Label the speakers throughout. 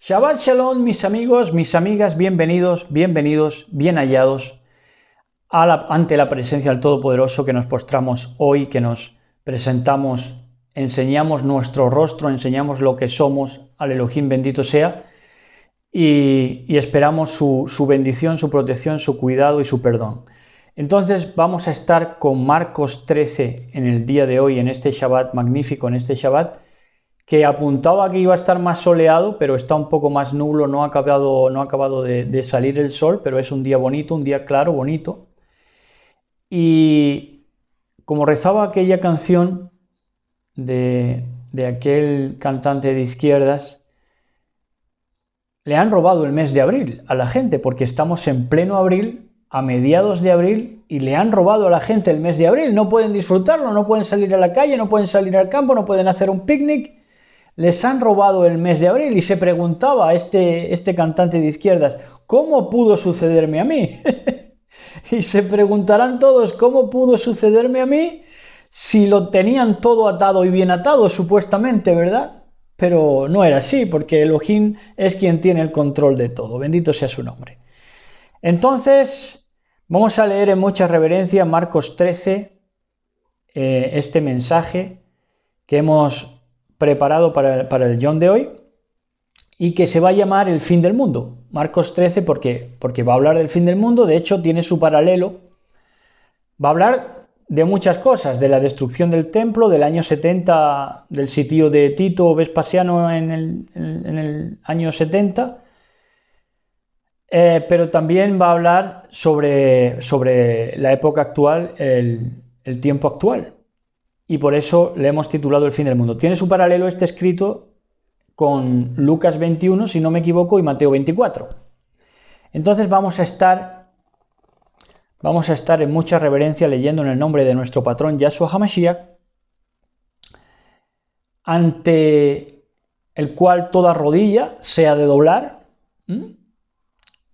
Speaker 1: Shabbat Shalom, mis amigos, mis amigas, bienvenidos, bien hallados ante la presencia del Todopoderoso, que nos postramos hoy, que nos presentamos, enseñamos nuestro rostro, enseñamos lo que somos al Elohim bendito sea, y esperamos su bendición, su protección, su cuidado y su perdón. Entonces vamos a estar con Marcos 13 en el día de hoy, en este Shabbat magnífico, en este Shabbat, que apuntaba que iba a estar más soleado, pero está un poco más nublo, no ha acabado de salir el sol, pero es un día bonito, un día claro, bonito. Y como rezaba aquella canción de aquel cantante de izquierdas, le han robado el mes de abril a la gente, porque estamos en pleno abril, a mediados de abril, y le han robado a la gente el mes de abril. No pueden disfrutarlo, no pueden salir a la calle, no pueden salir al campo, no pueden hacer un picnic. Les han robado el mes de abril, y se preguntaba este cantante de izquierdas, ¿cómo pudo sucederme a mí? Y se preguntarán todos, ¿cómo pudo sucederme a mí? Si lo tenían todo atado y bien atado, supuestamente, ¿verdad? Pero no era así, porque Elohim es quien tiene el control de todo. Bendito sea su nombre. Entonces, vamos a leer en mucha reverencia Marcos 13, este mensaje que hemos preparado para el John de hoy, y que se va a llamar el fin del mundo. Marcos 13, porque va a hablar del fin del mundo. De hecho, tiene su paralelo. Va a hablar de muchas cosas, de la destrucción del templo, del año 70, del sitio de Tito Vespasiano en el año 70, pero también va a hablar sobre la época actual, el tiempo actual. Y por eso le hemos titulado El fin del mundo. Tiene su paralelo este escrito con Lucas 21, si no me equivoco, y Mateo 24. Entonces vamos a estar en mucha reverencia leyendo en el nombre de nuestro patrón Yahshua HaMashiach, ante el cual toda rodilla se ha de doblar,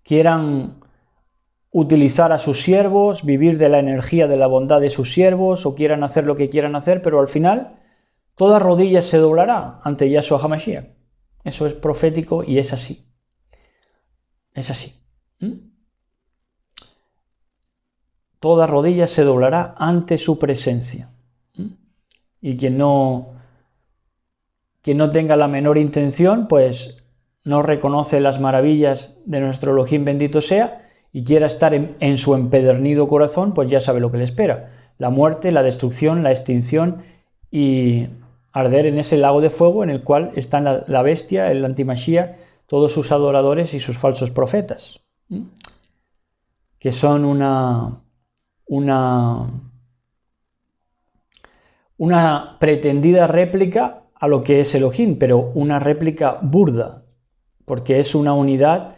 Speaker 1: quieran utilizar a sus siervos, vivir de la energía de la bondad de sus siervos, o quieran hacer lo que quieran hacer, pero al final toda rodilla se doblará ante Yahshua HaMashiach. Eso es profético y es así. Es así. Toda rodilla se doblará ante su presencia. Y quien no tenga la menor intención, pues no reconoce las maravillas de nuestro Elohim bendito sea, y quiera estar en su empedernido corazón, pues ya sabe lo que le espera: la muerte, la destrucción, la extinción, y arder en ese lago de fuego en el cual están la bestia, el antimashia, todos sus adoradores y sus falsos profetas, que son una pretendida réplica a lo que es Elohim, pero una réplica burda, porque es una unidad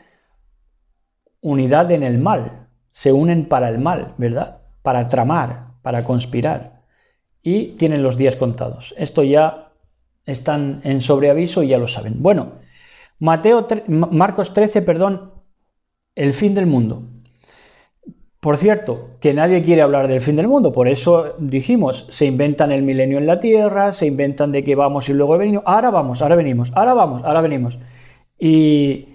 Speaker 1: en el mal. Se unen para el mal, ¿verdad? Para tramar, para conspirar, y tienen los días contados. Esto ya están en sobreaviso y ya lo saben. Bueno, Marcos 13, el fin del mundo. Por cierto, que nadie quiere hablar del fin del mundo, por eso dijimos, se inventan el milenio en la tierra, se inventan de que vamos y luego venimos, ahora vamos, ahora venimos, ahora vamos, ahora venimos. Y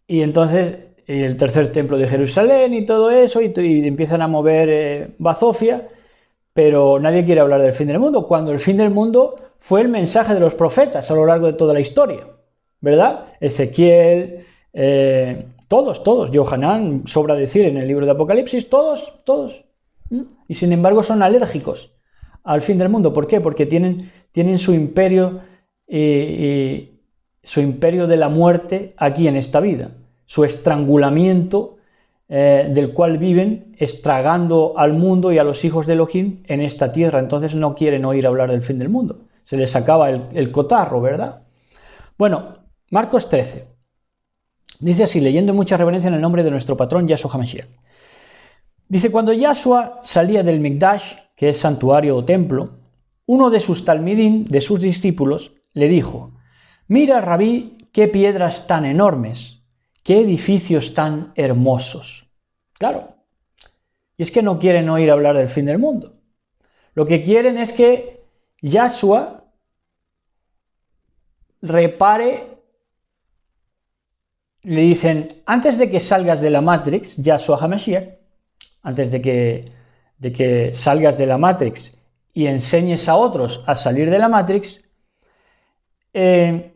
Speaker 1: entonces el tercer templo de Jerusalén y todo eso, y empiezan a mover bazofia, pero nadie quiere hablar del fin del mundo, cuando el fin del mundo fue el mensaje de los profetas a lo largo de toda la historia, ¿verdad? Ezequiel, todos, Yohanan, sobra decir en el libro de Apocalipsis, todos. Y sin embargo son alérgicos al fin del mundo. ¿Por qué? Porque tienen su imperio, su imperio de la muerte aquí en esta vida, su estrangulamiento, del cual viven estragando al mundo y a los hijos de Elohim en esta tierra. Entonces no quieren oír hablar del fin del mundo. Se les acaba el cotarro, ¿verdad? Bueno, Marcos 13. Dice así, leyendo mucha reverencia en el nombre de nuestro patrón Yahshua HaMashiach. Dice, cuando Yahshua salía del Mikdash, que es santuario o templo, uno de sus talmidim, de sus discípulos, le dijo: mira, Rabí, qué piedras tan enormes, qué edificios tan hermosos. Claro, y es que no quieren oír hablar del fin del mundo. Lo que quieren es que Yahshua repare le dicen, antes de que salgas de la Matrix, Yahshua HaMashiach, antes de que salgas de la Matrix y enseñes a otros a salir de la Matrix, de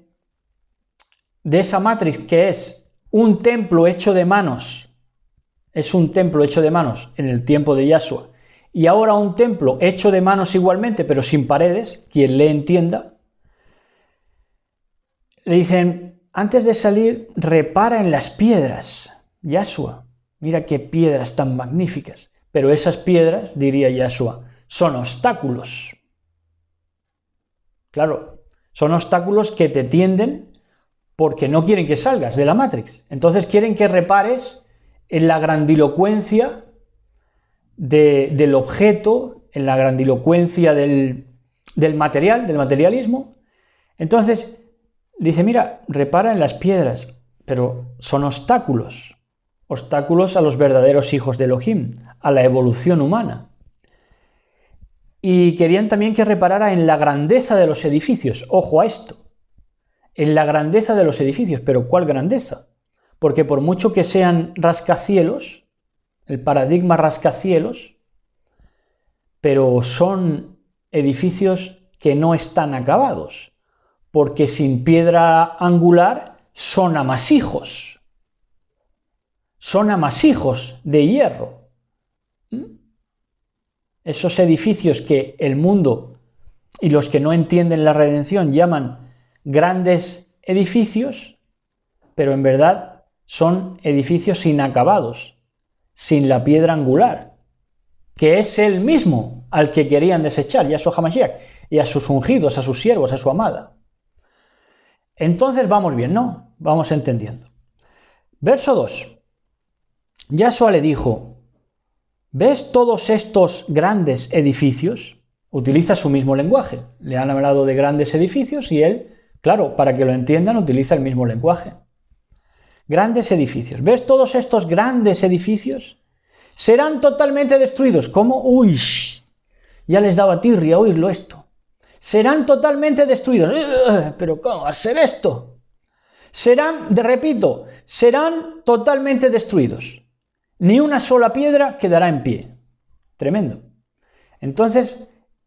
Speaker 1: esa Matrix que es un templo hecho de manos, en el tiempo de Yahshua, y ahora un templo hecho de manos igualmente, pero sin paredes, quien le entienda, le dicen, antes de salir, repara en las piedras, Yahshua, mira qué piedras tan magníficas, pero esas piedras, diría Yahshua, son obstáculos. Claro, son obstáculos que te tienden porque no quieren que salgas de la Matrix. Entonces quieren que repares en la grandilocuencia del objeto, en la grandilocuencia del materialismo. Entonces dice, mira, repara en las piedras, pero son obstáculos a los verdaderos hijos de Elohim, a la evolución humana. Y querían también que reparara en la grandeza de los edificios. Ojo a esto. En la grandeza de los edificios. ¿Pero cuál grandeza? Porque por mucho que sean rascacielos, el paradigma rascacielos, pero son edificios que no están acabados. Porque sin piedra angular son amasijos. Son amasijos de hierro. Esos edificios que el mundo y los que no entienden la redención llaman grandes edificios, pero en verdad son edificios inacabados, sin la piedra angular, que es él mismo al que querían desechar, Yahshua HaMashiach, y a sus ungidos, a sus siervos, a su amada. Entonces vamos bien, ¿no? Vamos entendiendo. Verso 2. Yahshua le dijo, ¿ves todos estos grandes edificios? Utiliza su mismo lenguaje. Le han hablado de grandes edificios y él, claro, para que lo entiendan, utiliza el mismo lenguaje. Grandes edificios. ¿Ves todos estos grandes edificios? Serán totalmente destruidos. ¿Cómo? Uy, ya les daba tirria oírlo esto. Serán totalmente destruidos. ¿Pero cómo va a ser esto? Serán totalmente destruidos. Ni una sola piedra quedará en pie. Tremendo. Entonces,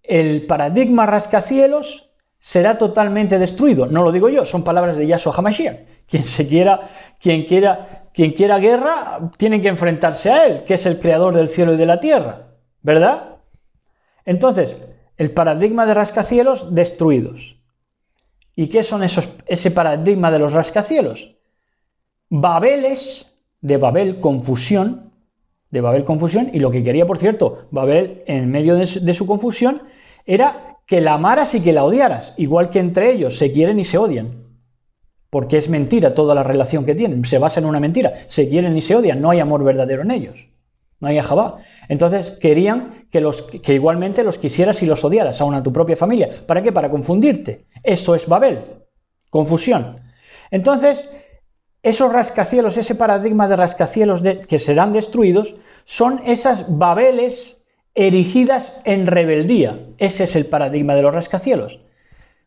Speaker 1: el paradigma rascacielos será totalmente destruido. No lo digo yo, son palabras de Yahshua HaMashiach. Quien quiera guerra, tiene que enfrentarse a él, que es el creador del cielo y de la tierra. ¿Verdad? Entonces, el paradigma de rascacielos destruidos. ¿Y qué son ese paradigma de los rascacielos? Babeles, de Babel, confusión, y lo que quería, por cierto, Babel, en medio de su confusión, era que la amaras y que la odiaras, igual que entre ellos se quieren y se odian, porque es mentira toda la relación que tienen, se basa en una mentira, se quieren y se odian, no hay amor verdadero en ellos, no hay ajabá. Entonces querían que igualmente los quisieras y los odiaras, aun a tu propia familia. ¿Para qué? Para confundirte. Eso es Babel, confusión. Entonces, esos rascacielos, ese paradigma de rascacielos que serán destruidos, son esas Babeles erigidas en rebeldía. Ese es el paradigma de los rascacielos.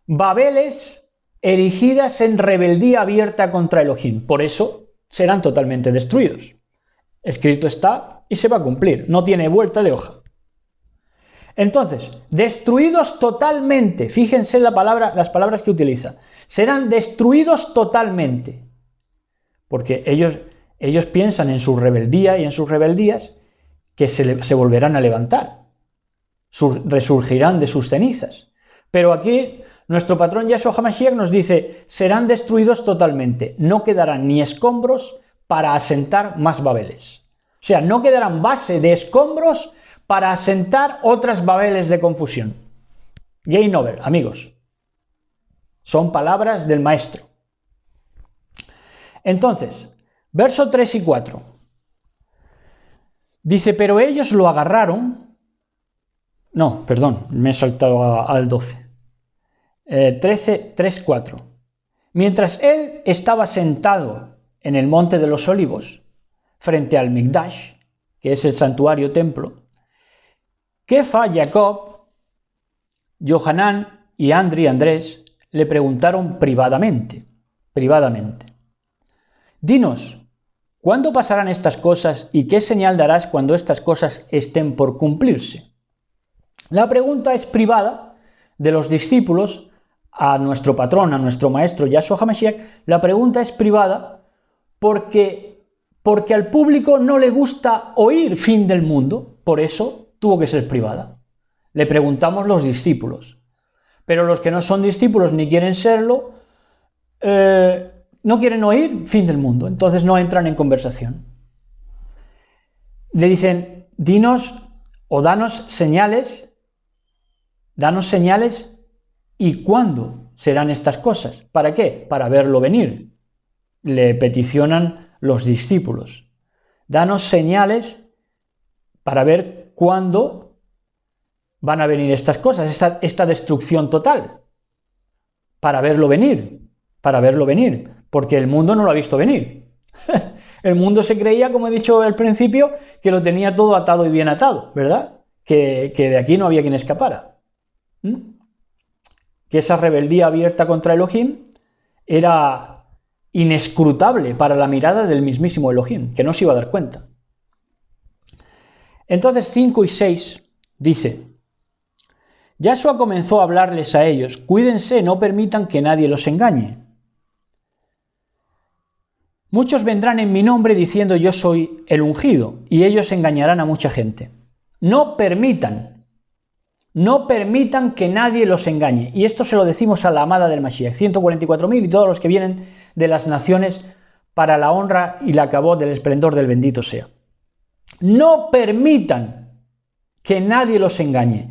Speaker 1: Babeles erigidas en rebeldía abierta contra Elohim. Por eso serán totalmente destruidos. Escrito está y se va a cumplir. No tiene vuelta de hoja. Entonces, destruidos totalmente. Fíjense las palabras que utiliza. Serán destruidos totalmente. Porque ellos piensan en su rebeldía y en sus rebeldías que se volverán a levantar, resurgirán de sus cenizas. Pero aquí nuestro patrón Yahshua HaMashiach nos dice, serán destruidos totalmente, no quedarán ni escombros para asentar más Babeles. O sea, no quedarán base de escombros para asentar otras Babeles de confusión. Game over, amigos. Son palabras del maestro. Entonces, verso 3 y 4. Dice, pero ellos lo agarraron. No, perdón, me he saltado al 12. 3, 4. Mientras él estaba sentado en el monte de los olivos, frente al Mikdash, que es el santuario templo, Kefa, Jacob, Johanán y Andrés le preguntaron privadamente. dinos, ¿cuándo pasarán estas cosas y qué señal darás cuando estas cosas estén por cumplirse? La pregunta es privada de los discípulos a nuestro patrón, a nuestro maestro Yahshua HaMashiach. La pregunta es privada porque al público no le gusta oír fin del mundo, por eso tuvo que ser privada. Le preguntamos los discípulos, pero los que no son discípulos ni quieren serlo, no quieren oír fin del mundo, entonces no entran en conversación. Le dicen, dinos o danos señales y cuándo serán estas cosas. ¿Para qué? Para verlo venir. Le peticionan los discípulos. Danos señales para ver cuándo van a venir estas cosas, esta destrucción total. Para verlo venir, porque el mundo no lo ha visto venir. El mundo se creía, como he dicho al principio, que lo tenía todo atado y bien atado, ¿verdad? Que de aquí no había quien escapara. Que esa rebeldía abierta contra Elohim era inescrutable para la mirada del mismísimo Elohim, que no se iba a dar cuenta. Entonces 5 y 6 dice, Yahshua comenzó a hablarles a ellos, cuídense, no permitan que nadie los engañe. Muchos vendrán en mi nombre diciendo yo soy el ungido, y ellos engañarán a mucha gente. No permitan que nadie los engañe. Y esto se lo decimos a la amada del Mashiach, 144.000 y todos los que vienen de las naciones para la honra y la cabot del esplendor del bendito sea. No permitan que nadie los engañe,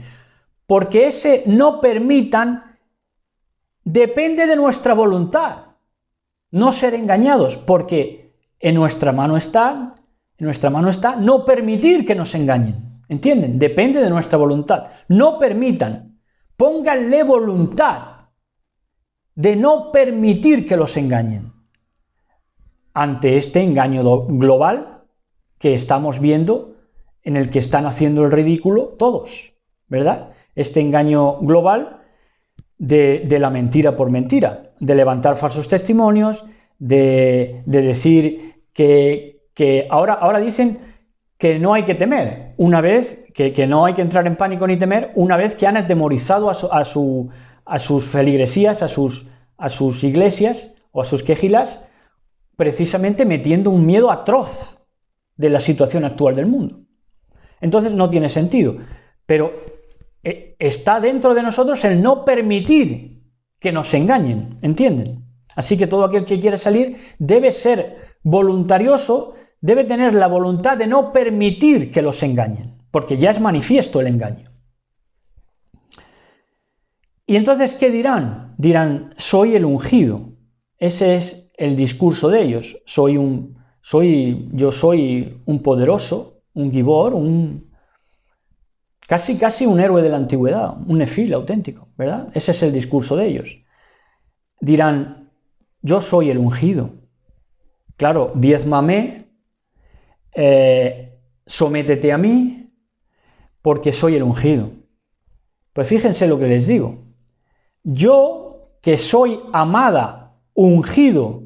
Speaker 1: porque ese no permitan depende de nuestra voluntad. No ser engañados, porque en nuestra mano está no permitir que nos engañen. ¿Entienden? Depende de nuestra voluntad. No permitan, pónganle voluntad de no permitir que los engañen. Ante este engaño global que estamos viendo, en el que están haciendo el ridículo todos, ¿verdad? Este engaño global de la mentira por mentira, de levantar falsos testimonios, de decir que ahora dicen que no hay que temer, una vez que no hay que entrar en pánico ni temer, una vez que han atemorizado a sus feligresías, a sus iglesias o a sus quejilas, precisamente metiendo un miedo atroz de la situación actual del mundo. Entonces no tiene sentido, pero está dentro de nosotros el no permitir que nos engañen, ¿entienden? Así que todo aquel que quiere salir debe ser voluntarioso, debe tener la voluntad de no permitir que los engañen, porque ya es manifiesto el engaño. Y entonces, ¿qué dirán? Dirán, soy el ungido. Ese es el discurso de ellos. Yo soy un poderoso, un gibor, casi un héroe de la antigüedad, un nefil auténtico, ¿verdad? Ese es el discurso de ellos. Dirán, yo soy el ungido. Claro, diezmame, sométete a mí, porque soy el ungido. Pues fíjense lo que les digo. Yo, que soy amada, ungido,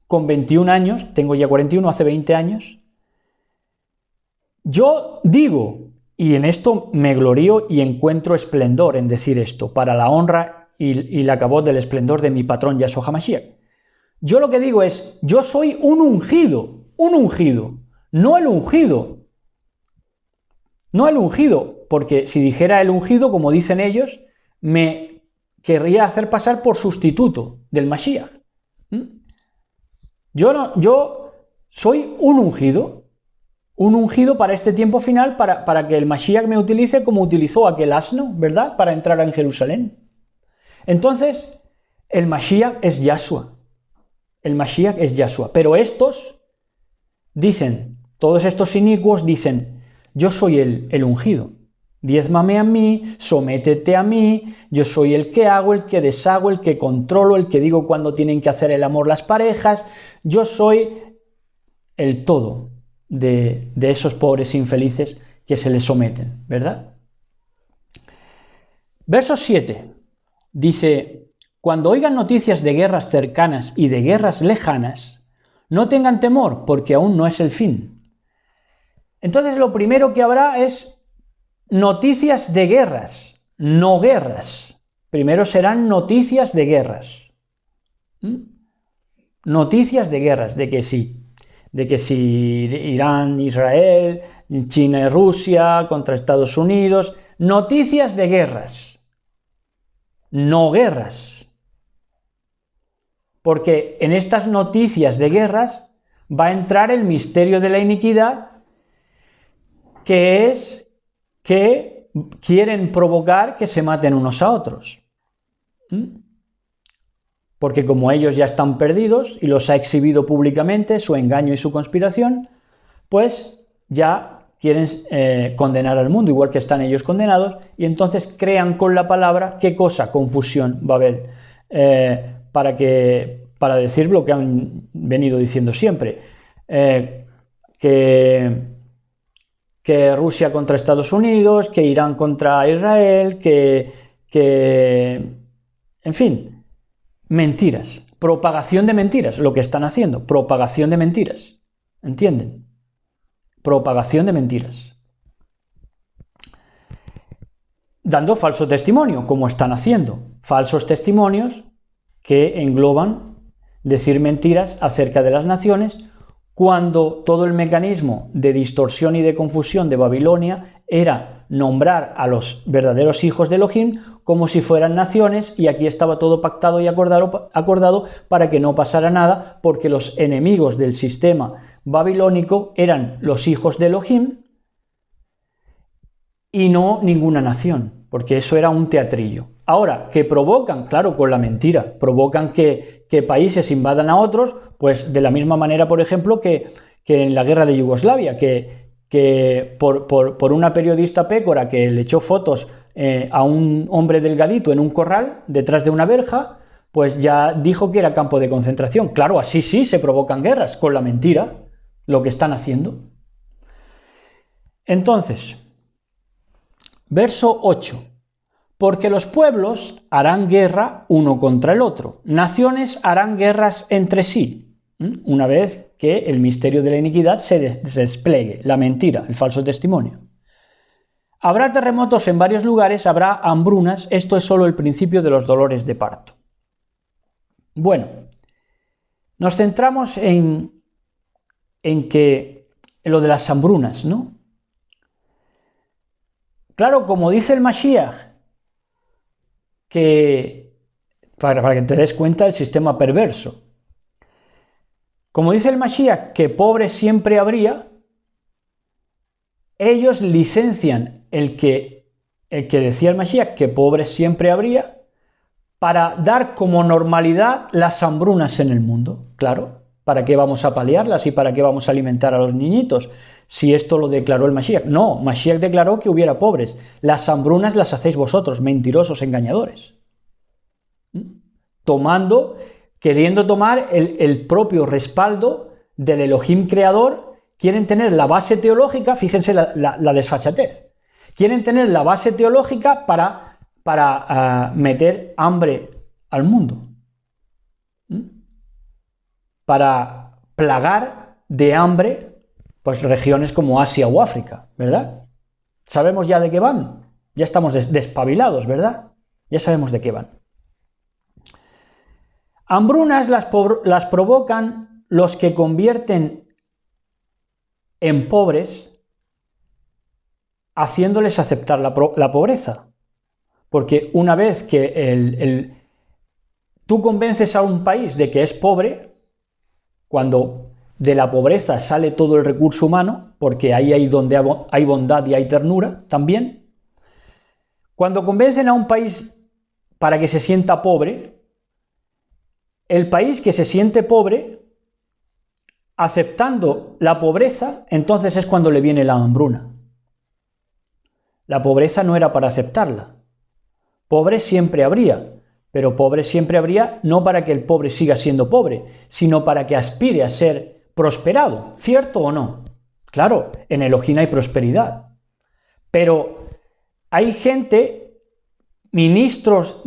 Speaker 1: con 21 años, tengo ya 41, hace 20 años, yo digo, y en esto me glorío y encuentro esplendor en decir esto, para la honra y la cabot del esplendor de mi patrón Yahshua HaMashiach. Yo lo que digo es, yo soy un ungido, no el ungido, porque si dijera el ungido, como dicen ellos, me querría hacer pasar por sustituto del Mashiach. Yo soy un ungido para este tiempo final, para que el Mashiach me utilice como utilizó aquel asno, ¿verdad?, para entrar en Jerusalén. Entonces, el Mashiach es Yahshua. Pero estos dicen, todos estos inicuos dicen, yo soy el ungido. Diezmame a mí, sométete a mí, yo soy el que hago, el que deshago, el que controlo, el que digo cuándo tienen que hacer el amor las parejas, yo soy el todo de esos pobres infelices que se les someten, ¿verdad? Verso 7 dice, cuando oigan noticias de guerras cercanas y de guerras lejanas, No tengan temor, porque aún no es el fin. Entonces lo primero que habrá es noticias de guerras, no guerras. Primero serán noticias de guerras. Noticias de guerras, de que si Irán, Israel, China y Rusia contra Estados Unidos, noticias de guerras, no guerras. Porque en estas noticias de guerras va a entrar el misterio de la iniquidad, que es que quieren provocar que se maten unos a otros. Porque como ellos ya están perdidos y los ha exhibido públicamente, su engaño y su conspiración, pues ya quieren condenar al mundo, igual que están ellos condenados, y entonces crean con la palabra, ¿qué cosa? Confusión va a haber, para decir lo que han venido diciendo siempre, que Rusia contra Estados Unidos, que Irán contra Israel, en fin, mentiras, propagación de mentiras, lo que están haciendo, propagación de mentiras, ¿entienden? Propagación de mentiras. Dando falso testimonio, como están haciendo, falsos testimonios que engloban decir mentiras acerca de las naciones, cuando todo el mecanismo de distorsión y de confusión de Babilonia era nombrar a los verdaderos hijos de Elohim como si fueran naciones, y aquí estaba todo pactado y acordado para que no pasara nada, porque los enemigos del sistema babilónico eran los hijos de Elohim y no ninguna nación, porque eso era un teatrillo. Ahora, que provocan, claro, con la mentira, provocan que países invadan a otros, pues de la misma manera, por ejemplo, que en la guerra de Yugoslavia, que por una periodista pécora que le echó fotos a un hombre delgadito en un corral detrás de una verja, pues ya dijo que era campo de concentración. Claro, así sí se provocan guerras, con la mentira, lo que están haciendo. Entonces, verso 8. Porque los pueblos harán guerra uno contra el otro, naciones harán guerras entre sí, una vez que el misterio de la iniquidad se despliegue, la mentira, el falso testimonio. Habrá terremotos en varios lugares, habrá hambrunas, esto es solo el principio de los dolores de parto. Bueno, nos centramos en lo de las hambrunas, ¿no? Claro, como dice el Mashiach, que para que te des cuenta del sistema perverso. Como dice el Mashiach, que pobres siempre habría, ellos licencian el que decía el Mashiach, que pobres siempre habría, para dar como normalidad las hambrunas en el mundo. Claro, ¿para qué vamos a paliarlas y para qué vamos a alimentar a los niñitos? Si esto lo declaró el Mashiach. No, Mashiach declaró que hubiera pobres. Las hambrunas las hacéis vosotros, mentirosos, engañadores. Queriendo tomar el propio respaldo del Elohim creador, quieren tener la base teológica, fíjense la desfachatez, quieren tener la base teológica para meter hambre al mundo, para plagar de hambre pues regiones como Asia o África, ¿verdad? Sabemos ya de qué van, ya estamos despabilados, ¿verdad? Ya sabemos de qué van. Hambrunas las provocan los que convierten en pobres, haciéndoles aceptar la pobreza. Porque una vez que tú convences a un país de que es pobre, cuando de la pobreza sale todo el recurso humano, porque ahí hay donde hay bondad y hay ternura también, cuando convencen a un país para que se sienta pobre, el país que se siente pobre, aceptando la pobreza, entonces es cuando le viene la hambruna. La pobreza no era para aceptarla. Pobre siempre habría, pero pobre siempre habría no para que el pobre siga siendo pobre, sino para que aspire a ser prosperado, ¿cierto o no? Claro, en Elohim hay prosperidad, pero hay gente, ministros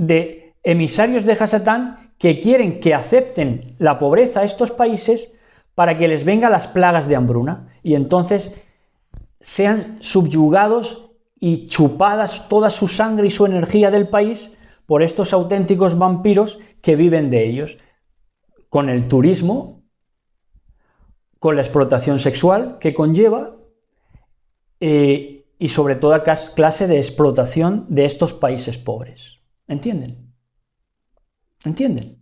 Speaker 1: emisarios de Hasatán, que quieren que acepten la pobreza a estos países para que les vengan las plagas de hambruna y entonces sean subyugados y chupadas toda su sangre y su energía del país por estos auténticos vampiros que viven de ellos, con el turismo, con la explotación sexual que conlleva y sobre toda clase de explotación de estos países pobres. ¿Entienden? ¿Entienden?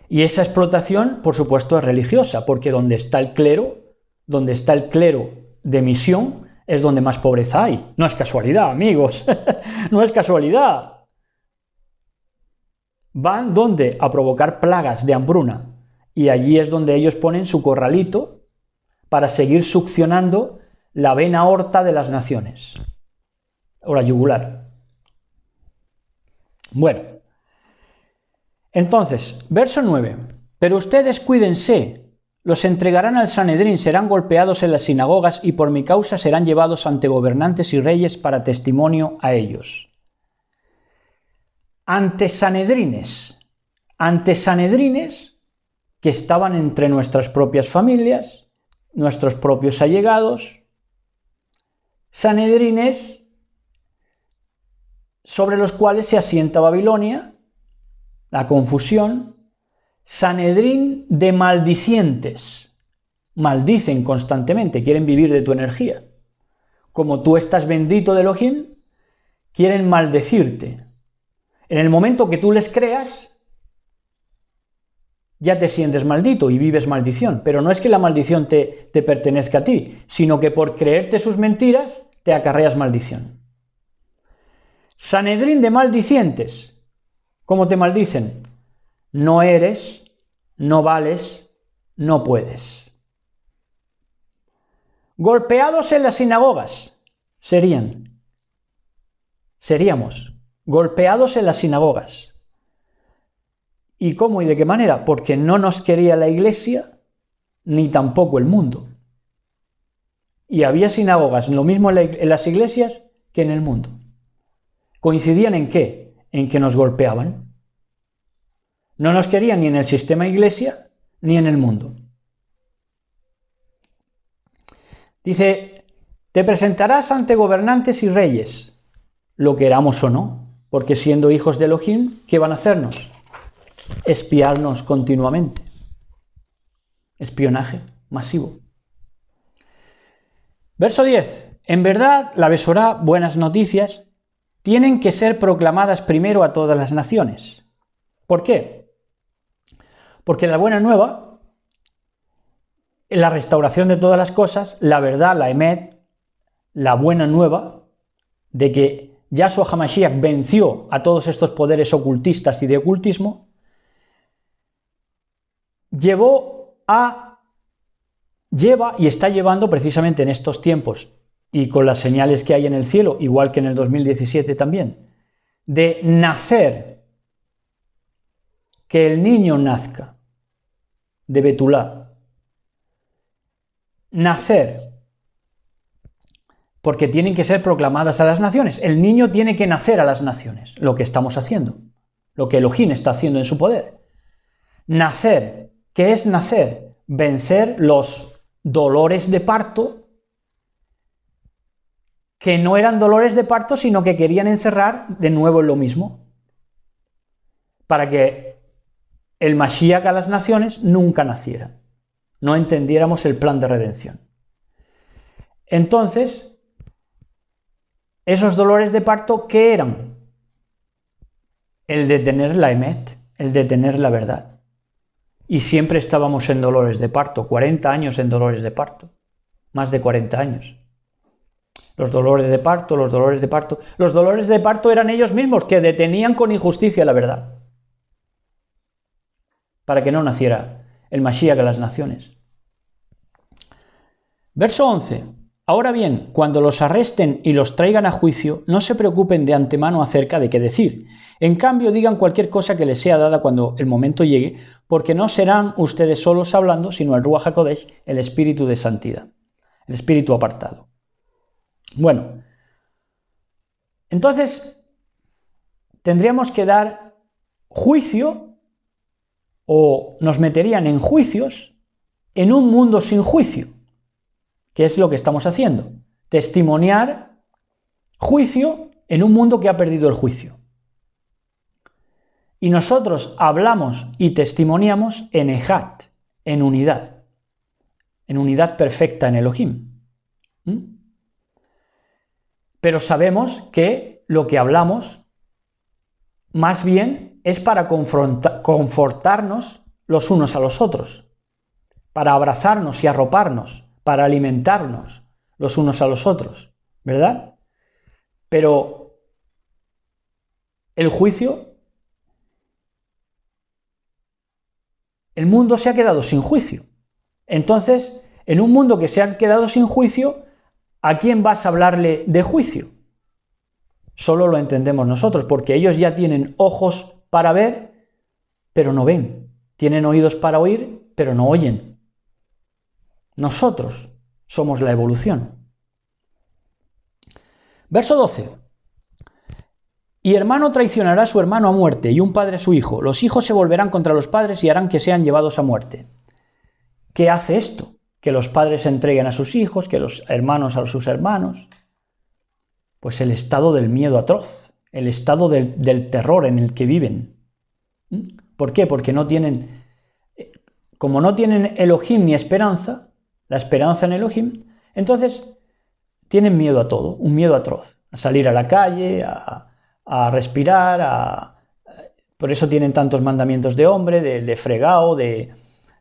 Speaker 1: Y esa explotación, por supuesto, es religiosa, porque donde está el clero de misión, es donde más pobreza hay. No es casualidad, amigos, no es casualidad. Van donde a provocar plagas de hambruna, y allí es donde ellos ponen su corralito para seguir succionando la vena aorta de las naciones, o la yugular. Bueno, entonces, verso 9. Pero ustedes cuídense, los entregarán al Sanedrín, serán golpeados en las sinagogas y por mi causa serán llevados ante gobernantes y reyes para testimonio a ellos. Ante sanedrines que estaban entre nuestras propias familias, nuestros propios allegados, sanedrines sobre los cuales se asienta Babilonia, la confusión, Sanedrín de maldicientes, maldicen constantemente, quieren vivir de tu energía. Como tú estás bendito de Elohim, quieren maldecirte. En el momento que tú les creas, ya te sientes maldito y vives maldición, pero no es que la maldición te pertenezca a ti, sino que por creerte sus mentiras te acarreas maldición. Sanedrín de maldicientes, ¿cómo te maldicen? No eres, no vales, no puedes. Golpeados en las sinagogas, seríamos golpeados en las sinagogas. ¿Y cómo y de qué manera? Porque no nos quería la Iglesia, ni tampoco el mundo. Y había sinagogas, lo mismo en las iglesias que en el mundo. ¿Coincidían en qué? En que nos golpeaban. No nos querían ni en el sistema iglesia, ni en el mundo. Dice, te presentarás ante gobernantes y reyes, lo queramos o no, porque siendo hijos de Elohim, ¿qué van a hacernos? Espiarnos continuamente. Espionaje masivo. Verso 10. En verdad, la Besorá, buenas noticias, tienen que ser proclamadas primero a todas las naciones. ¿Por qué? Porque la buena nueva, la restauración de todas las cosas, la verdad, la Emet, la buena nueva, de que Yahshua HaMashiach venció a todos estos poderes ocultistas y de ocultismo, lleva y está llevando precisamente en estos tiempos y con las señales que hay en el cielo, igual que en el 2017 también, de nacer, que el niño nazca, de Betulá, nacer, porque tienen que ser proclamadas a las naciones. El niño tiene que nacer a las naciones, lo que estamos haciendo, lo que Elohim está haciendo en su poder. Nacer, ¿qué es nacer? Vencer los dolores de parto, que no eran dolores de parto, sino que querían encerrar de nuevo en lo mismo, para que el Mashiach a las naciones nunca naciera, no entendiéramos el plan de redención. Entonces, esos dolores de parto, ¿qué eran? El de tener la Emet, el de tener la verdad. Y siempre estábamos en dolores de parto, 40 años en dolores de parto, más de 40 años. Los dolores de parto. Los dolores de parto eran ellos mismos que detenían con injusticia la verdad, para que no naciera el Mashiach a las naciones. Verso 11. Ahora bien, cuando los arresten y los traigan a juicio, no se preocupen de antemano acerca de qué decir. En cambio, digan cualquier cosa que les sea dada cuando el momento llegue, porque no serán ustedes solos hablando, sino el Ruach HaKodesh, el Espíritu de Santidad, el Espíritu apartado. Bueno, entonces tendríamos que dar juicio, o nos meterían en juicios en un mundo sin juicio, que es lo que estamos haciendo. Testimoniar juicio en un mundo que ha perdido el juicio. Y nosotros hablamos y testimoniamos en Ejat, en unidad perfecta en Elohim. Pero sabemos que lo que hablamos más bien es para confortarnos los unos a los otros, para abrazarnos y arroparnos, para alimentarnos los unos a los otros, ¿verdad? Pero el juicio, el mundo se ha quedado sin juicio. Entonces, en un mundo que se ha quedado sin juicio, ¿a quién vas a hablarle de juicio? Solo lo entendemos nosotros, porque ellos ya tienen ojos para ver, pero no ven. Tienen oídos para oír, pero no oyen. Nosotros somos la evolución. Verso 12. Y hermano traicionará a su hermano a muerte, y un padre a su hijo. Los hijos se volverán contra los padres y harán que sean llevados a muerte. ¿Qué hace esto? Que los padres se entreguen a sus hijos, que los hermanos a sus hermanos. Pues el estado del miedo atroz, el estado del terror en el que viven. ¿Por qué? Porque como no tienen Elohim ni esperanza, la esperanza en Elohim, entonces tienen miedo a todo, un miedo atroz, a salir a la calle, a respirar, por eso tienen tantos mandamientos de hombre, de fregado, de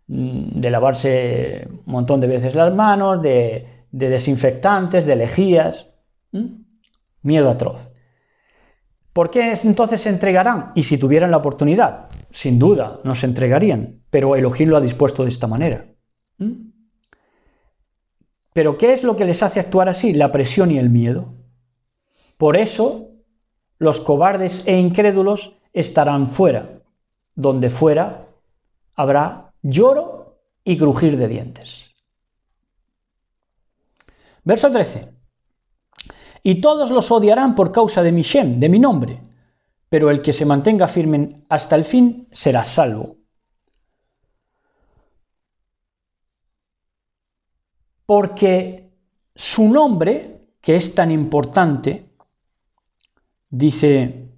Speaker 1: lavarse un montón de veces las manos, de desinfectantes, de lejías. Miedo atroz. ¿Por qué entonces se entregarán? Y si tuvieran la oportunidad, sin duda no se entregarían, pero Elohim lo ha dispuesto de esta manera. ¿Pero qué es lo que les hace actuar así? La presión y el miedo. Por eso los cobardes e incrédulos estarán fuera, donde fuera habrá lloro y crujir de dientes. Verso 13. Y todos los odiarán por causa de mi Shem, de mi nombre, pero el que se mantenga firme hasta el fin será salvo. Porque su nombre, que es tan importante, dice,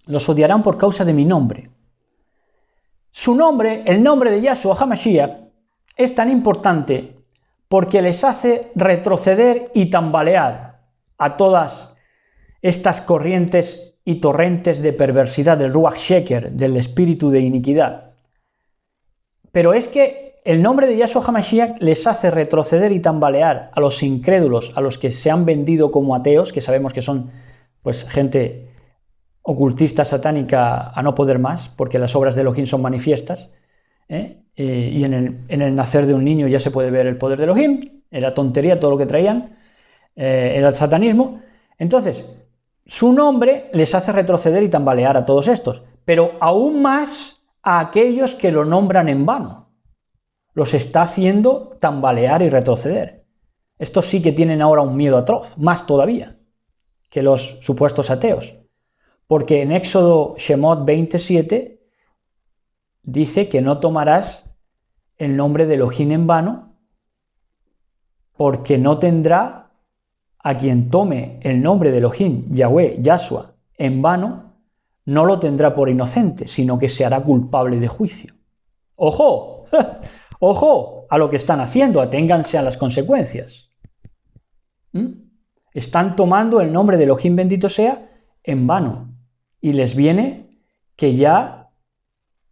Speaker 1: los odiarán por causa de mi nombre. Su nombre, el nombre de Yahshua HaMashiach, es tan importante porque les hace retroceder y tambalear a todas estas corrientes y torrentes de perversidad del Ruach Sheker, del espíritu de iniquidad. Pero es que el nombre de Yahshua HaMashiach les hace retroceder y tambalear a los incrédulos, a los que se han vendido como ateos, que sabemos que son pues gente ocultista, satánica, a no poder más, porque las obras de Elohim son manifiestas, y en el nacer de un niño ya se puede ver el poder de Elohim, era tontería todo lo que traían, era el satanismo. Entonces, su nombre les hace retroceder y tambalear a todos estos, pero aún más a aquellos que lo nombran en vano. Los está haciendo tambalear y retroceder. Estos sí que tienen ahora un miedo atroz, más todavía que los supuestos ateos. Porque en Éxodo Shemot 27 dice que no tomarás el nombre de Elohim en vano, porque no tendrá a quien tome el nombre de Elohim, Yahweh, Yahshua, en vano, no lo tendrá por inocente, sino que se hará culpable de juicio. ¡Ojo! ¡Ojo a lo que están haciendo! Aténganse a las consecuencias. Están tomando el nombre de Elohim, bendito sea, en vano. Y les viene que ya,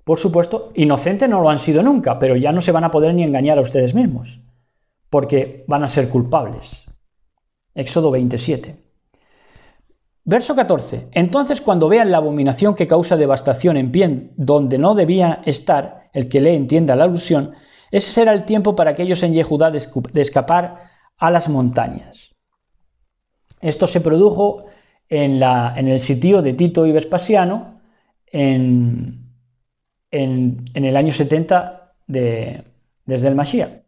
Speaker 1: por supuesto, inocentes no lo han sido nunca, pero ya no se van a poder ni engañar a ustedes mismos, porque van a ser culpables. Éxodo 27. Verso 14. Entonces, cuando vean la abominación que causa devastación en pie donde no debía estar, el que lee entienda la alusión, ese será el tiempo para aquellos en Yehudá de escapar a las montañas. Esto se produjo en el sitio de Tito y Vespasiano en el año 70 desde el Mashiach.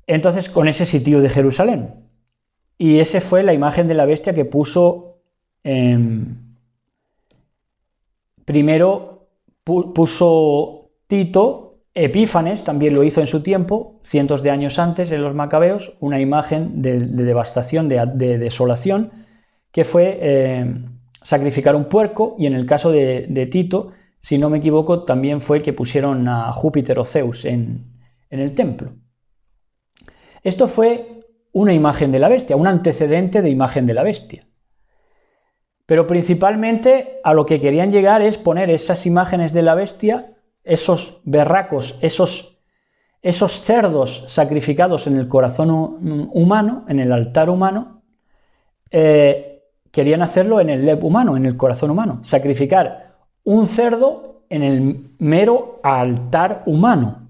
Speaker 1: Entonces, con ese sitio de Jerusalén. Y esa fue la imagen de la bestia que puso, primero puso Tito Epífanes también lo hizo en su tiempo, cientos de años antes, en los Macabeos, una imagen de devastación, de desolación, que fue sacrificar un puerco, y en el caso de Tito, si no me equivoco, también fue que pusieron a Júpiter o Zeus en el templo. Esto fue una imagen de la bestia, un antecedente de imagen de la bestia. Pero principalmente a lo que querían llegar es poner esas imágenes de la bestia, esos berracos, esos cerdos sacrificados en el corazón humano, en el altar humano, querían hacerlo en el lev humano, en el corazón humano, sacrificar un cerdo en el mero altar humano.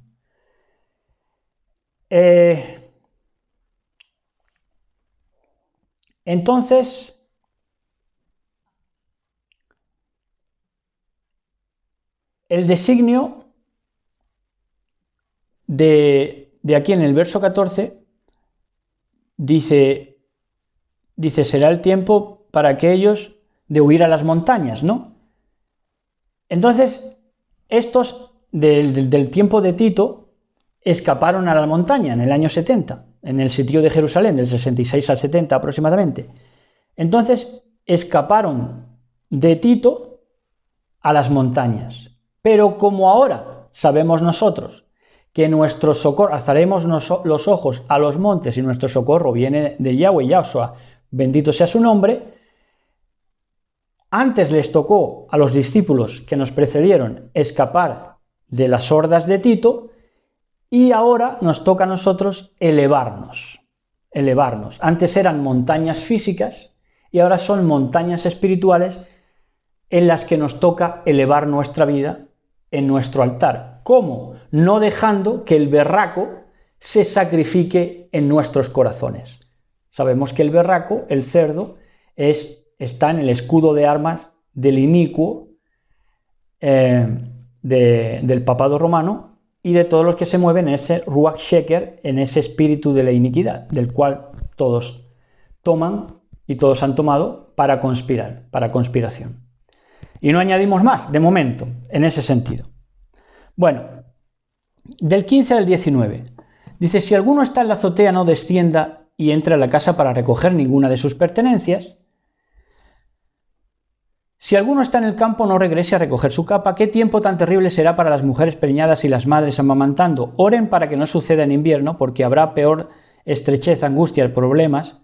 Speaker 1: Entonces, el designio de aquí en el verso 14 dice, será el tiempo para aquellos de huir a las montañas, ¿no? Entonces, estos del tiempo de Tito escaparon a la montaña en el año 70, en el sitio de Jerusalén, del 66 al 70 aproximadamente. Entonces, escaparon de Tito a las montañas. Pero como ahora sabemos nosotros que nuestro socorro, alzaremos los ojos a los montes y nuestro socorro viene de Yahweh, Yahshua, bendito sea su nombre, antes les tocó a los discípulos que nos precedieron escapar de las hordas de Tito, y ahora nos toca a nosotros elevarnos. Antes eran montañas físicas y ahora son montañas espirituales en las que nos toca elevar nuestra vida en nuestro altar. ¿Cómo? No dejando que el berraco se sacrifique en nuestros corazones. Sabemos que el berraco, el cerdo, está en el escudo de armas del inicuo, del papado romano, y de todos los que se mueven en ese Ruach Sheker, en ese espíritu de la iniquidad, del cual todos toman y todos han tomado para conspirar, para conspiración. Y no añadimos más, de momento, en ese sentido. Bueno, del 15 al 19, dice, si alguno está en la azotea no descienda y entre a la casa para recoger ninguna de sus pertenencias. Si alguno está en el campo, no regrese a recoger su capa. ¿Qué tiempo tan terrible será para las mujeres preñadas y las madres amamantando? Oren para que no suceda en invierno, porque habrá peor estrechez, angustia, problemas.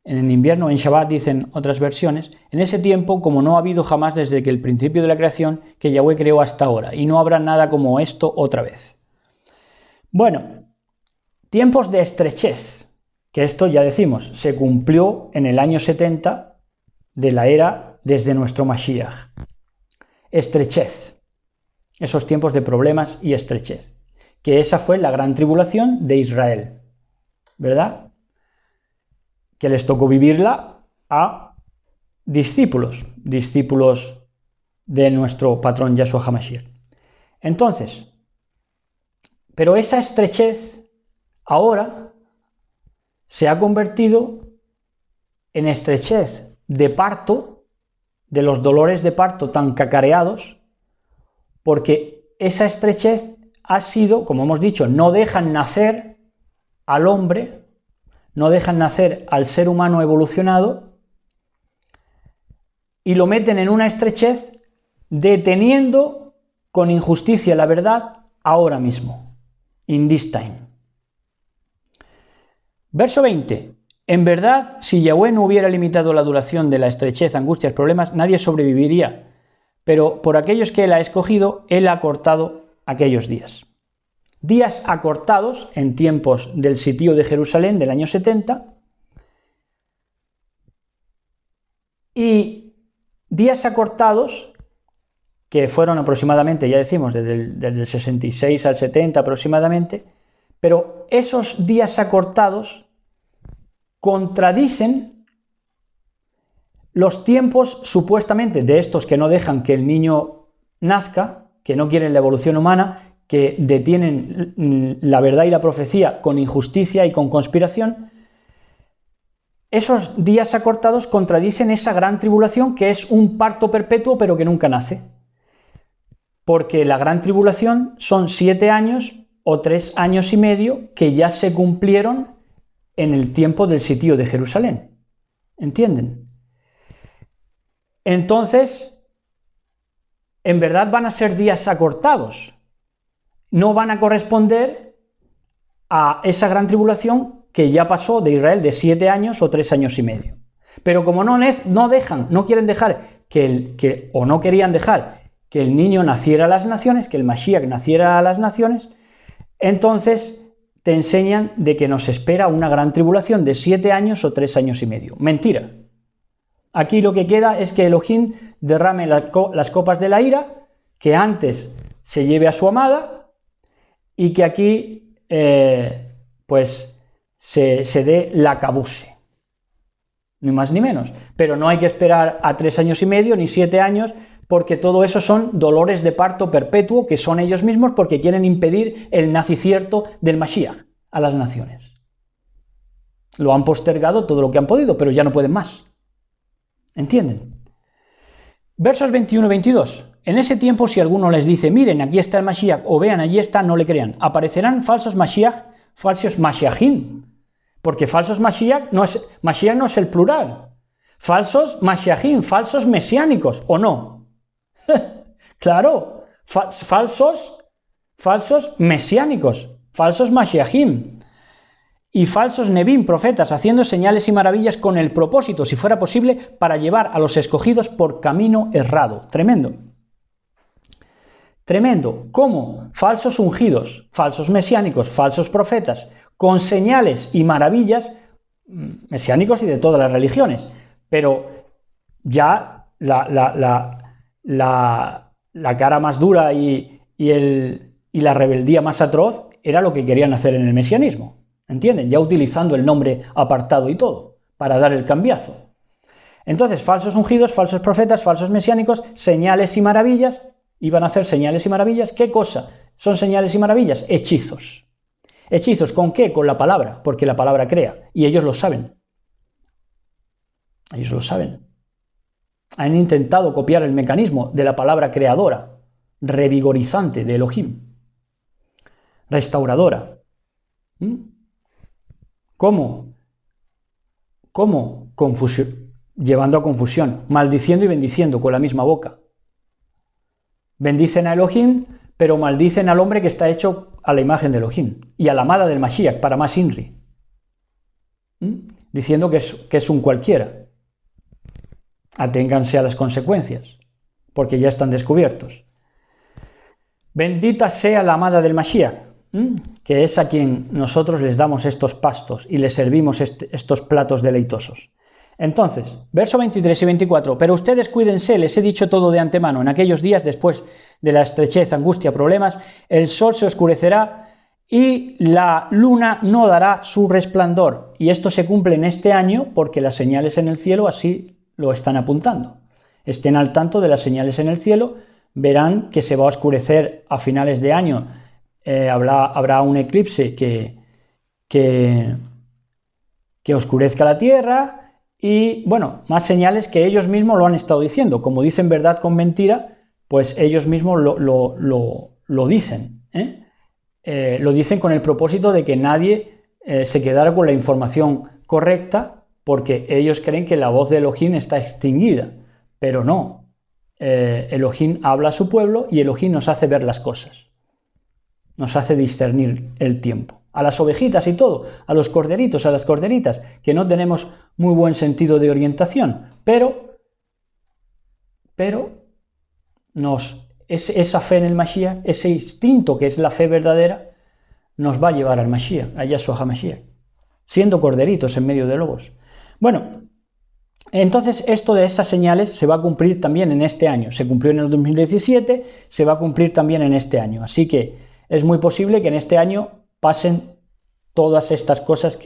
Speaker 1: En invierno, en Shabbat, dicen otras versiones, en ese tiempo, como no ha habido jamás desde que el principio de la creación que Yahweh creó hasta ahora, y no habrá nada como esto otra vez. Bueno, tiempos de estrechez, que esto ya decimos, se cumplió en el año 70 de la era desde nuestro Mashiach. Estrechez, esos tiempos de problemas y estrechez, que esa fue la gran tribulación de Israel, ¿verdad? Que les tocó vivirla a discípulos de nuestro patrón Yahshua HaMashiach. Entonces, pero esa estrechez ahora se ha convertido en estrechez de parto, de los dolores de parto tan cacareados, porque esa estrechez ha sido, como hemos dicho, no dejan nacer al hombre, no dejan nacer al ser humano evolucionado, y lo meten en una estrechez deteniendo con injusticia la verdad ahora mismo, in this time. Verso 20. En verdad, si Yahweh no hubiera limitado la duración de la estrechez, angustias, problemas, nadie sobreviviría, pero por aquellos que Él ha escogido, Él ha acortado aquellos días. Días acortados en tiempos del sitio de Jerusalén del año 70, y días acortados que fueron aproximadamente, ya decimos, desde el 66 al 70 aproximadamente, pero esos días acortados contradicen los tiempos supuestamente de estos que no dejan que el niño nazca, que no quieren la evolución humana, que detienen la verdad y la profecía con injusticia y con conspiración. Esos días acortados contradicen esa gran tribulación que es un parto perpetuo pero que nunca nace. porque la gran tribulación son 7 años o 3 años y medio que ya se cumplieron en el tiempo del sitio de Jerusalén. ¿Entienden? Entonces, en verdad van a ser días acortados. No van a corresponder a esa gran tribulación que ya pasó de Israel de 7 años o 3 años y medio. Pero como no quieren dejar o no querían dejar que el niño naciera a las naciones, que el Mashiach naciera a las naciones, entonces te enseñan de que nos espera una gran tribulación de 7 años o 3 años y medio. Mentira. Aquí lo que queda es que Elohim derrame las copas de la ira, que antes se lleve a su amada y que aquí pues se dé la cabuse. Ni más ni menos. Pero no hay que esperar a 3 años y medio ni 7 años, porque todo eso son dolores de parto perpetuo que son ellos mismos porque quieren impedir el nacimiento del Mashiach a las naciones. Lo han postergado todo lo que han podido, pero ya no pueden más. ¿Entienden? Versos 21 y 22. En ese tiempo, si alguno les dice, miren, aquí está el Mashiach, o vean, allí está, no le crean. Aparecerán falsos Mashiach, falsos Mashiachim. Porque falsos Mashiach no es el plural. Falsos Mashiachim, falsos mesiánicos, ¿o no? Claro, falsos mesiánicos, falsos Mashiachim y falsos Nebim, profetas, haciendo señales y maravillas con el propósito, si fuera posible, para llevar a los escogidos por camino errado. Tremendo. Tremendo. ¿Cómo? Falsos ungidos, falsos mesiánicos, falsos profetas, con señales y maravillas, mesiánicos y de todas las religiones. Pero ya la cara más dura y la rebeldía más atroz era lo que querían hacer en el mesianismo. ¿Entienden? Ya utilizando el nombre apartado y todo, para dar el cambiazo. Entonces, falsos ungidos, falsos profetas, falsos mesiánicos, señales y maravillas. Iban a hacer señales y maravillas. ¿Qué cosa son señales y maravillas? Hechizos. ¿Hechizos con qué? Con la palabra, porque la palabra crea. Y ellos lo saben. Ellos lo saben. Han intentado copiar el mecanismo de la palabra creadora, revigorizante de Elohim, restauradora. ¿Cómo? Llevando a confusión, maldiciendo y bendiciendo con la misma boca. Bendicen a Elohim, pero maldicen al hombre que está hecho a la imagen de Elohim y a la amada del Mashiach, para más Inri, diciendo que es un cualquiera. Aténganse a las consecuencias, porque ya están descubiertos. Bendita sea la amada del Mashiach, que es a quien nosotros les damos estos pastos y les servimos estos platos deleitosos. Entonces, verso 23 y 24, pero ustedes cuídense, les he dicho todo de antemano, en aquellos días después de la estrechez, angustia, problemas, el sol se oscurecerá y la luna no dará su resplandor. Y esto se cumple en este año porque las señales en el cielo así lo están apuntando. Estén al tanto de las señales en el cielo, verán que se va a oscurecer a finales de año, habrá un eclipse que oscurezca la tierra. Y bueno, más señales que ellos mismos lo han estado diciendo. Como dicen verdad con mentira, pues ellos mismos lo dicen. Lo dicen con el propósito de que nadie se quedara con la información correcta, porque ellos creen que la voz de Elohim está extinguida. Pero no. Elohim habla a su pueblo y Elohim nos hace ver las cosas. Nos hace discernir el tiempo. A las ovejitas y todo, a los corderitos, a las corderitas, que no tenemos muy buen sentido de orientación, pero esa fe en el Mashiach, ese instinto que es la fe verdadera, nos va a llevar al Mashiach, a Yahshua HaMashiach, siendo corderitos en medio de lobos. Bueno, entonces esto de esas señales se va a cumplir también en este año. Se cumplió en el 2017, se va a cumplir también en este año. Así que es muy posible que en este año pasen todas estas cosas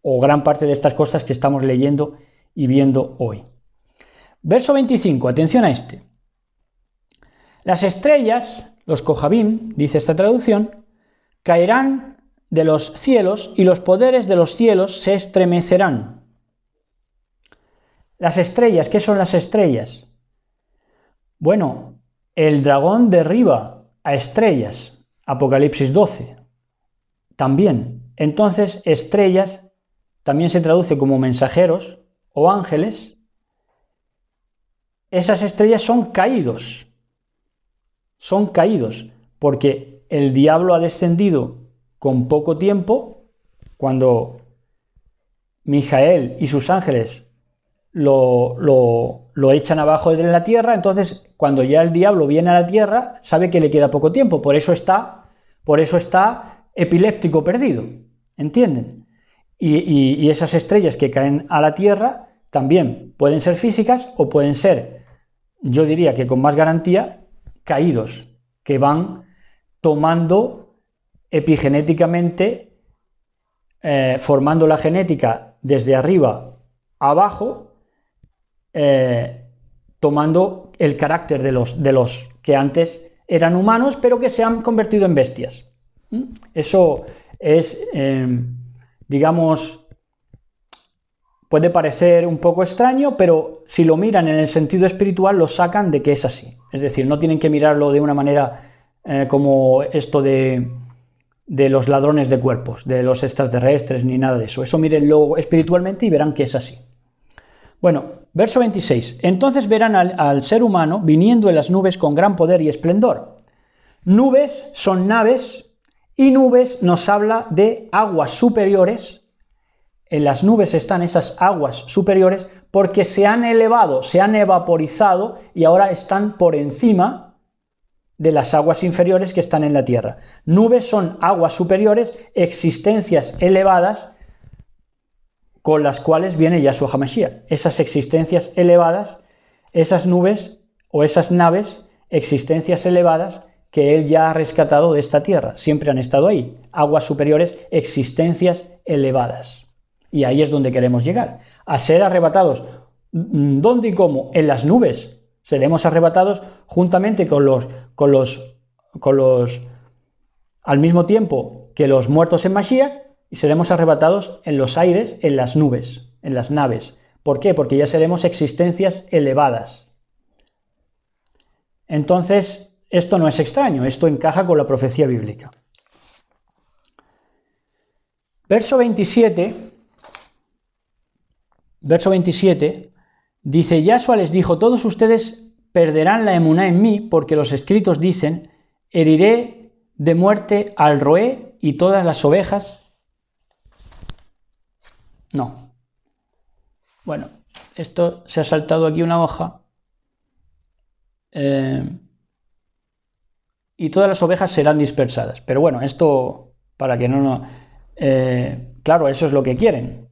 Speaker 1: o gran parte de estas cosas que estamos leyendo y viendo hoy. Verso 25, atención a este. Las estrellas, los Kohabim, dice esta traducción, caerán de los cielos y los poderes de los cielos se estremecerán. Las estrellas, ¿qué son las estrellas? Bueno, El dragón derriba a estrellas, Apocalipsis 12, también. Entonces, estrellas también se traduce como mensajeros o ángeles. Esas estrellas son caídos, porque el diablo ha descendido con poco tiempo, cuando Mijael y sus ángeles lo echan abajo de la tierra. Entonces, cuando ya el diablo viene a la tierra, sabe que le queda poco tiempo, por eso está epiléptico perdido, ¿entienden? Y esas estrellas que caen a la tierra también pueden ser físicas o pueden ser, yo diría que con más garantía, caídos, que van tomando epigenéticamente, formando la genética desde arriba a abajo, tomando el carácter de los que antes eran humanos, pero que se han convertido en bestias. Eso es, digamos, puede parecer un poco extraño, pero si lo miran en el sentido espiritual, lo sacan de que es así. Es decir, no tienen que mirarlo de una manera como esto de los ladrones de cuerpos, de los extraterrestres, ni nada de eso. Eso mírenlo espiritualmente y verán que es así. Bueno, verso 26. Entonces verán al ser humano viniendo en las nubes con gran poder y esplendor. Nubes son naves, y nubes nos habla de aguas superiores. En las nubes están esas aguas superiores porque se han elevado, se han evaporizado y ahora están por encima de las aguas inferiores que están en la tierra. Nubes son aguas superiores, existencias elevadas con las cuales viene Yahshua HaMashiach. Esas existencias elevadas, esas nubes o esas naves, existencias elevadas que él ya ha rescatado de esta tierra. Siempre han estado ahí. Aguas superiores, existencias elevadas. Y ahí es donde queremos llegar. A ser arrebatados. ¿Dónde y cómo? En las nubes. Seremos arrebatados juntamente con los al mismo tiempo que los muertos en Mashiach, y seremos arrebatados en los aires, en las nubes, en las naves. ¿Por qué? Porque ya seremos existencias elevadas. Entonces, esto no es extraño, esto encaja con la profecía bíblica. Verso 27 dice: Yahshua les dijo, todos ustedes perderán la emuná en mí, porque los escritos dicen, heriré de muerte al roé y todas las ovejas. No. Bueno, esto se ha saltado aquí una hoja. Y todas las ovejas serán dispersadas. Pero bueno, esto para que no... claro, eso es lo que quieren.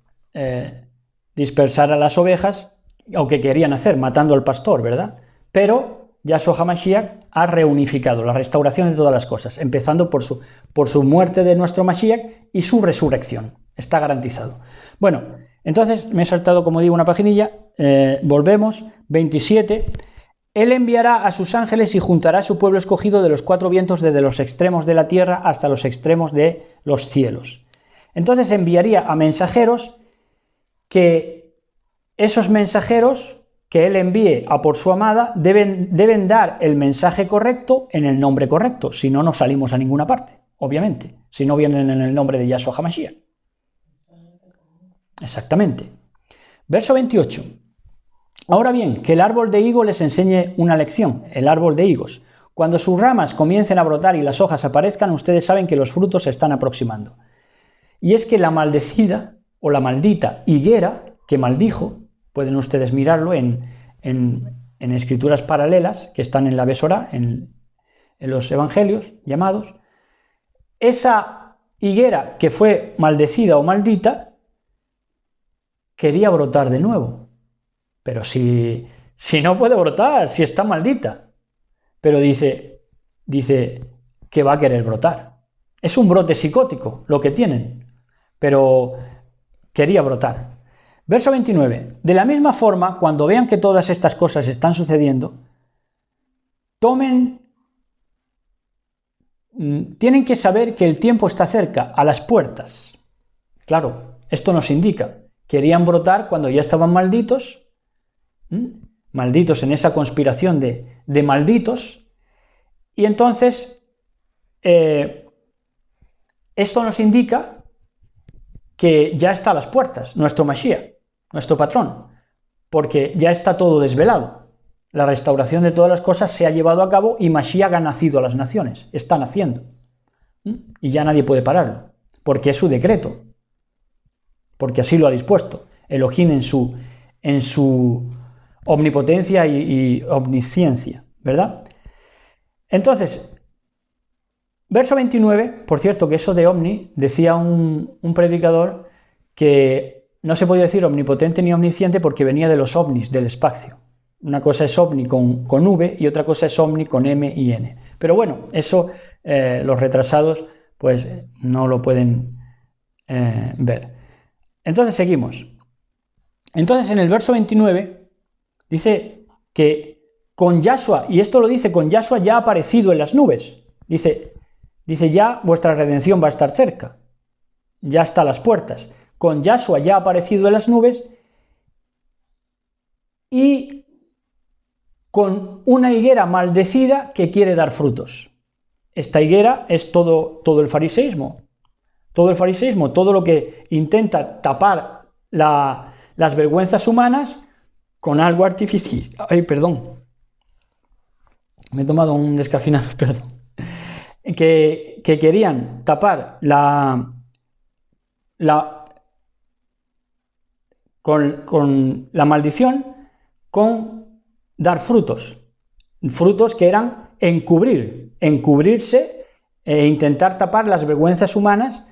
Speaker 1: Dispersar a las ovejas, o que querían hacer, matando al pastor, ¿verdad? Pero Yahshua HaMashiach ha reunificado la restauración de todas las cosas, empezando por su muerte de nuestro Mashiach y su resurrección. Está garantizado. Bueno, entonces me he saltado, como digo, una paginilla. Volvemos. 27. Él enviará a sus ángeles y juntará a su pueblo escogido de los cuatro vientos, desde los extremos de la tierra hasta los extremos de los cielos. Entonces enviaría a mensajeros, que esos mensajeros que él envíe a por su amada deben dar el mensaje correcto en el nombre correcto. Si no, no salimos a ninguna parte, obviamente. Si no vienen en el nombre de Yahshua HaMashiach. Exactamente. Verso 28. Ahora bien, que el árbol de higo les enseñe una lección, el árbol de higos. Cuando sus ramas comiencen a brotar y las hojas aparezcan, ustedes saben que los frutos se están aproximando. Y es que la maldecida o la maldita higuera que maldijo, pueden ustedes mirarlo en escrituras paralelas que están en la Besorá, en los evangelios llamados, esa higuera que fue maldecida o maldita, quería brotar de nuevo. Pero si no puede brotar, si está maldita. Pero dice que va a querer brotar. Es un brote psicótico lo que tienen, pero quería brotar. Verso 29. De la misma forma, cuando vean que todas estas cosas están sucediendo, tienen que saber que el tiempo está cerca, a las puertas. Claro, esto nos indica, querían brotar cuando ya estaban malditos, malditos en esa conspiración de malditos, Y entonces, esto nos indica que ya está a las puertas, nuestro Mashiach, nuestro patrón, porque ya está todo desvelado. La restauración de todas las cosas se ha llevado a cabo y Mashiach ha nacido a las naciones, está naciendo. Y ya nadie puede pararlo, porque es su decreto, porque así lo ha dispuesto Elohim en su omnipotencia y omnisciencia, ¿verdad? Entonces, verso 29, por cierto, que eso de omni, decía un predicador que no se podía decir omnipotente ni omnisciente porque venía de los ovnis, del espacio. Una cosa es ovni con V y otra cosa es omni con M y N. Pero bueno, eso los retrasados pues no lo pueden ver. Entonces seguimos. Entonces en el verso 29 dice que con Yahshua, y esto lo dice con Yahshua ya ha aparecido en las nubes, dice ya vuestra redención va a estar cerca, ya está a las puertas, con Yahshua ya ha aparecido en las nubes y con una higuera maldecida que quiere dar frutos. Esta higuera es todo el fariseísmo, todo lo que intenta tapar las vergüenzas humanas con algo artificial. Ay, perdón, me he tomado un descafeinado, perdón. Que querían tapar con la maldición con dar frutos que eran encubrirse e intentar tapar las vergüenzas humanas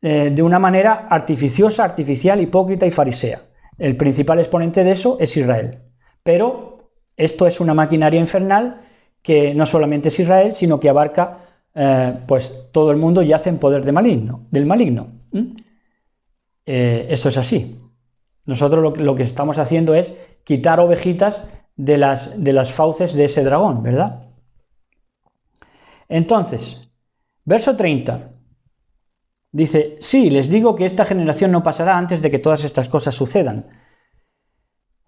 Speaker 1: de una manera artificiosa, artificial, hipócrita y farisea. El principal exponente de eso es Israel. Pero esto es una maquinaria infernal que no solamente es Israel, sino que abarca pues todo el mundo yace en poder del maligno. Eso es así. Nosotros lo que estamos haciendo es quitar ovejitas de las fauces de ese dragón, ¿verdad? Entonces, verso 30 dice: sí, les digo que esta generación no pasará antes de que todas estas cosas sucedan.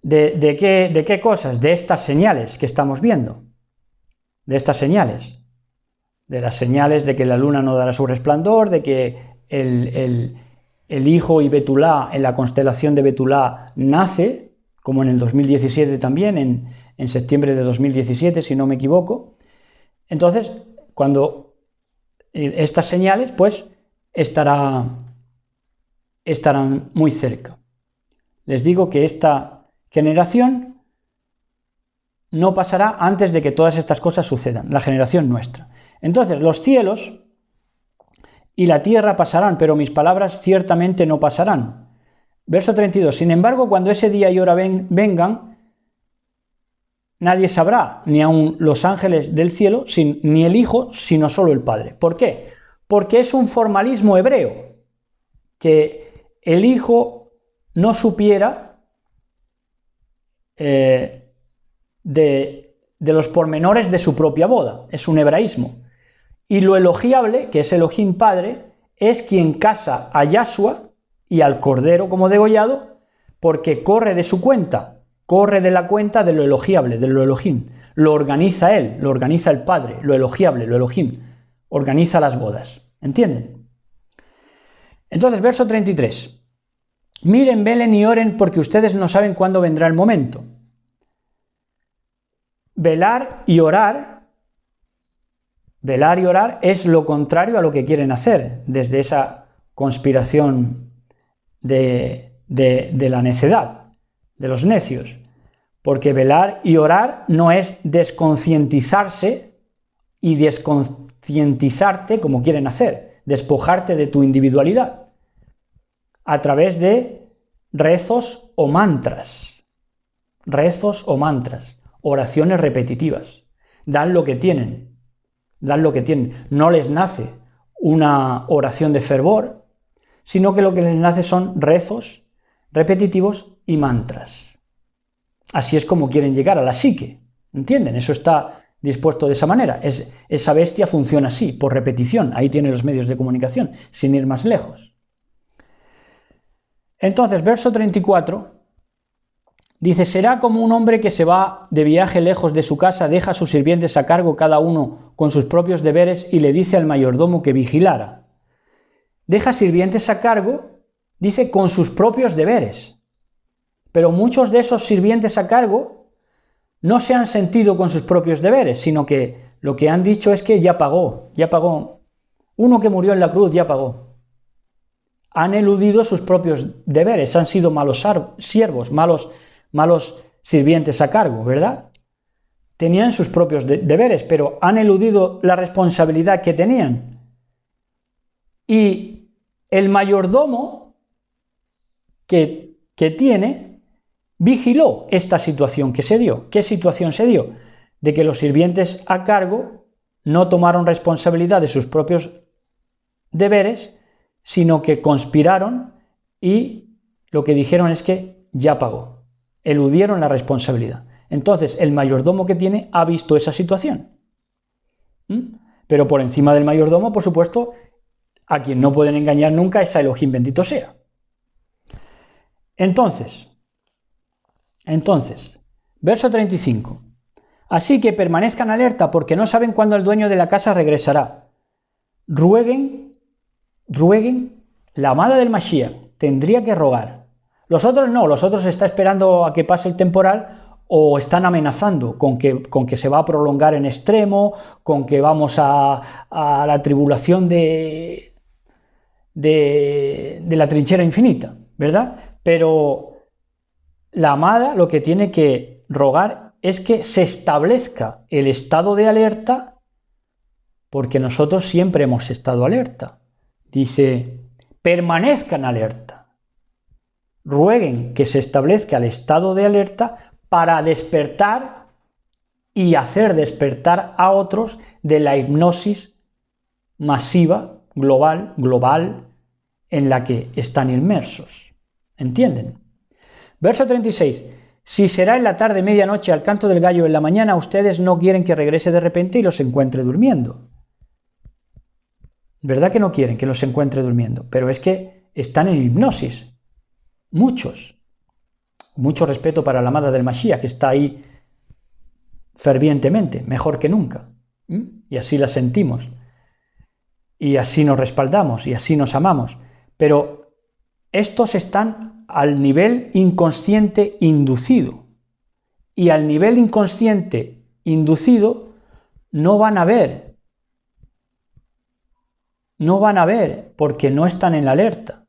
Speaker 1: ¿De qué cosas? De estas señales que estamos viendo. De estas señales. De las señales de que la luna no dará su resplandor, de que el hijo y Betulá en la constelación de Betulá nace, como en el 2017 también, en septiembre de 2017, si no me equivoco. Entonces, cuando estas señales, pues, estarán muy cerca. Les digo que esta generación no pasará antes de que todas estas cosas sucedan, la generación nuestra. Entonces, los cielos y la tierra pasarán, pero mis palabras ciertamente no pasarán. Verso 32. Sin embargo, cuando ese día y hora vengan, nadie sabrá, ni aun los ángeles del cielo, ni el Hijo, sino solo el Padre. ¿Por qué? Porque es un formalismo hebreo, que el Hijo no supiera de los pormenores de su propia boda. Es un hebraísmo. Y lo elogiable, que es Elohim Padre, es quien casa a Yahshua y al Cordero como degollado, porque corre de su cuenta, corre de la cuenta de lo elogiable, de lo Elohim. Lo organiza él, lo organiza el Padre, lo elogiable, lo Elohim. Organiza las bodas. ¿Entienden? Entonces, verso 33. Miren, velen y oren porque ustedes no saben cuándo vendrá el momento. Velar y orar es lo contrario a lo que quieren hacer desde esa conspiración de la necedad, de los necios. Porque velar y orar no es desconcientizarse y desconcientizarte como quieren hacer, despojarte de tu individualidad a través de rezos o mantras, oraciones repetitivas. Dan lo que tienen. No les nace una oración de fervor, sino que lo que les nace son rezos repetitivos y mantras. Así es como quieren llegar a la psique, ¿entienden? Eso está dispuesto de esa manera. Esa bestia funciona así, por repetición. Ahí tiene los medios de comunicación, sin ir más lejos. Entonces, verso 34 Dice, será como un hombre que se va de viaje lejos de su casa, deja a sus sirvientes a cargo cada uno con sus propios deberes y le dice al mayordomo que vigilara. Deja sirvientes a cargo, dice, con sus propios deberes. Pero muchos de esos sirvientes a cargo no se han sentido con sus propios deberes, sino que lo que han dicho es que ya pagó. Uno que murió en la cruz ya pagó. Han eludido sus propios deberes, han sido malos siervos, malos sirvientes a cargo, ¿verdad? Tenían sus propios deberes, pero han eludido la responsabilidad que tenían. Y el mayordomo que tiene, vigiló esta situación que se dio. ¿Qué situación se dio? De que los sirvientes a cargo no tomaron responsabilidad de sus propios deberes, sino que conspiraron y lo que dijeron es que ya pagó. Eludieron la responsabilidad. Entonces, el mayordomo que tiene ha visto esa situación. Pero por encima del mayordomo, por supuesto, a quien no pueden engañar nunca es a Elohim, bendito sea. Entonces, verso 35. Así que permanezcan alerta porque no saben cuándo el dueño de la casa regresará. Rueguen, la amada del Mashiach tendría que rogar. Los otros no, los otros están esperando a que pase el temporal o están amenazando con que se va a prolongar en extremo, con que vamos a la tribulación de la trinchera infinita, ¿verdad? Pero la amada lo que tiene que rogar es que se establezca el estado de alerta, porque nosotros siempre hemos estado alerta. Dice, permanezcan alerta. Rueguen que se establezca el estado de alerta para despertar y hacer despertar a otros de la hipnosis masiva, global, en la que están inmersos. ¿Entienden? Verso 36. Si será en la tarde, medianoche, al canto del gallo en la mañana, ustedes no quieren que regrese de repente y los encuentre durmiendo. ¿Verdad que no quieren que los encuentre durmiendo? Pero es que están en hipnosis. Muchos. Mucho respeto para la amada del Mashiach, que está ahí fervientemente, mejor que nunca. Y así la sentimos. Y así nos respaldamos, y así nos amamos. Pero estos están al nivel inconsciente inducido. Y al nivel inconsciente inducido no van a ver porque no están en la alerta.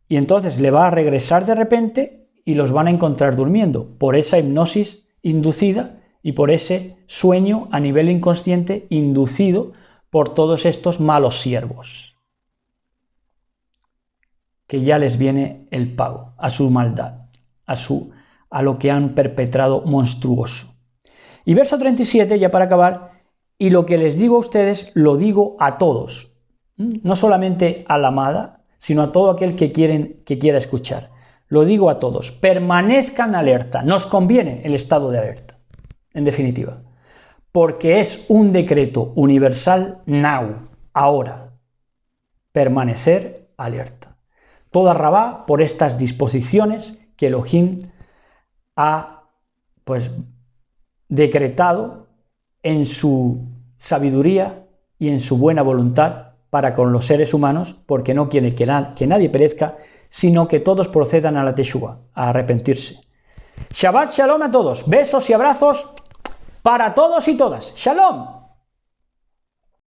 Speaker 1: Y entonces le va a regresar de repente y los van a encontrar durmiendo por esa hipnosis inducida y por ese sueño a nivel inconsciente inducido por todos estos malos siervos, que ya les viene el pago a su maldad, a lo que han perpetrado monstruoso. Y verso 37, ya para acabar, y lo que les digo a ustedes, lo digo a todos, no solamente a la amada, sino a todo aquel que quiera escuchar. Lo digo a todos, permanezcan alerta, nos conviene el estado de alerta, en definitiva, porque es un decreto universal now, ahora, permanecer alerta. Toda Rabá por estas disposiciones que Elohim ha decretado en su sabiduría y en su buena voluntad para con los seres humanos, porque no quiere que nadie perezca, sino que todos procedan a la Teshuvá, a arrepentirse. Shabbat Shalom a todos, besos y abrazos para todos y todas. Shalom.